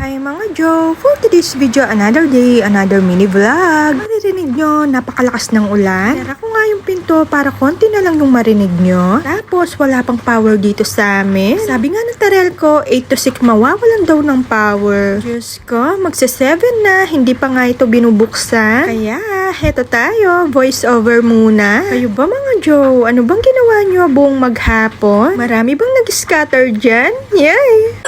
Hi mga Joe! For today's video, another day, another mini vlog. Maririnig nyo, napakalakas ng ulan. Tira ko nga yung pinto para konti na lang yung marinig nyo. Tapos wala pang power dito sa amin. Sabi nga ng tarel ko, 8 to 6 mawawalan daw ng power. Diyos ko, magse-7 na, hindi pa nga ito binubuksan. Kaya, heto tayo, voice over muna. Kayo ba mga Joe, ano bang ginawa nyo buong maghapon? Marami bang nag-scatter dyan? Yay!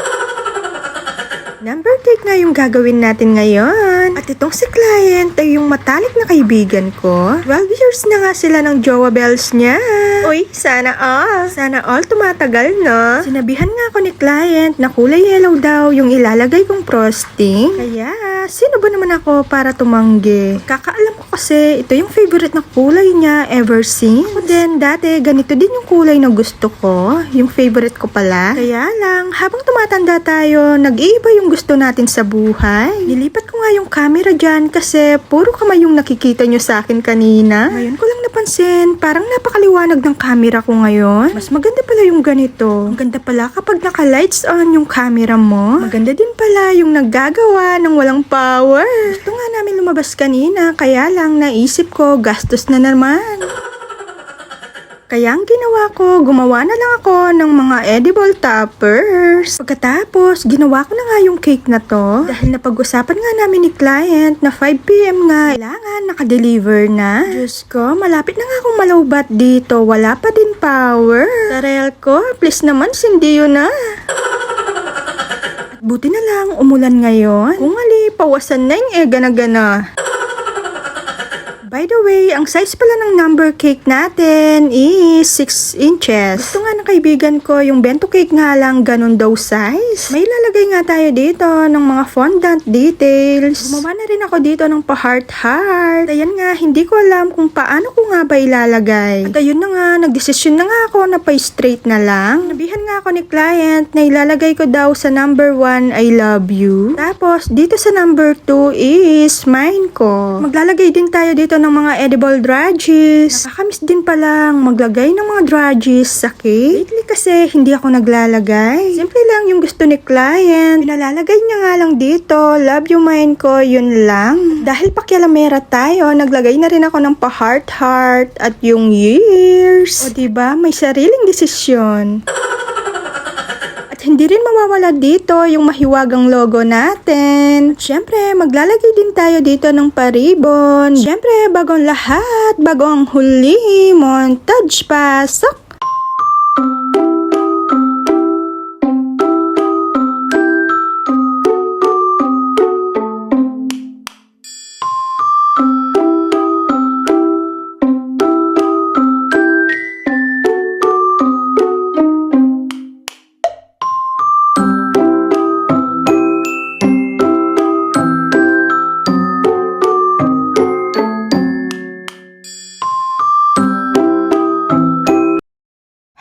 Number cake nga yung gagawin natin ngayon. At itong si client ay yung matalik na kaibigan ko. 12 years na nga sila ng jowa bells niya. Uy, sana all. Sana all tumatagal, no? Sinabihan nga ako ni client na kulay yellow daw yung ilalagay kong frosting. Kaya, sino ba naman ako para tumanggi? Kakaalam ko kasi ito yung favorite na kulay niya ever since. And then, dati ganito din yung kulay na gusto ko. Yung favorite ko pala. Kaya lang, habang tumatanda tayo, nag-iiba yung gusto natin sa buhay. Nilipat ko nga yung camera dyan kasi puro kamay yung nakikita nyo sa akin kanina. Ngayon ko lang napansin, parang napakaliwanag ng camera ko ngayon. Mas maganda pala yung ganito. Maganda pala kapag naka-lights on yung camera mo. Maganda din pala yung naggagawa ng walang power. Gusto nga namin lumabas kanina, kaya lang naisip ko gastos na naman. Kaya ang ginawa ko, gumawa na lang ako ng mga edible toppers. Pagkatapos, ginawa ko na nga yung cake na to. Dahil napag-usapan nga namin ni client na 5 PM nga, kailangan nakadeliver na. Diyos ko, malapit na nga akong malawbat dito. Wala pa din power. Tarel ko, please naman, sindiyo na. At buti na lang, umulan ngayon. Kung ali, pawasan na yung gana-gana. By the way, ang size pala ng number cake natin is 6 inches. Gusto nga ng kaibigan ko, yung bento cake nga lang ganun daw size. May lalagay nga tayo dito ng mga fondant details. Gumawa na rin ako dito ng pa-heart-heart. Ayan nga, hindi ko alam kung paano ko nga ba ilalagay. At ayun na nga, nagdesisyon na nga ako na pa-straight na lang. Nabihan nga ako ni client na ilalagay ko daw sa number 1, I love you. Tapos, dito sa number 2 is mine ko. Maglalagay din tayo dito ng mga edible drudges. Nakakamiss din palang maglagay ng mga drudges sa cake. Lately kasi hindi ako naglalagay. Simple lang yung gusto ni client. Pinalalagay niya nga lang dito. Love you mine ko, yun lang. Dahil pakialamera tayo, naglagay na rin ako ng pa-heart-heart at yung years. O diba, may sariling desisyon. Hindi rin mawawala dito yung mahiwagang logo natin. Siyempre, maglalagay din tayo dito ng paribon. Siyempre, bago ang lahat, bago ang huli, montage pasok!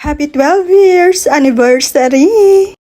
Happy 12 years anniversary!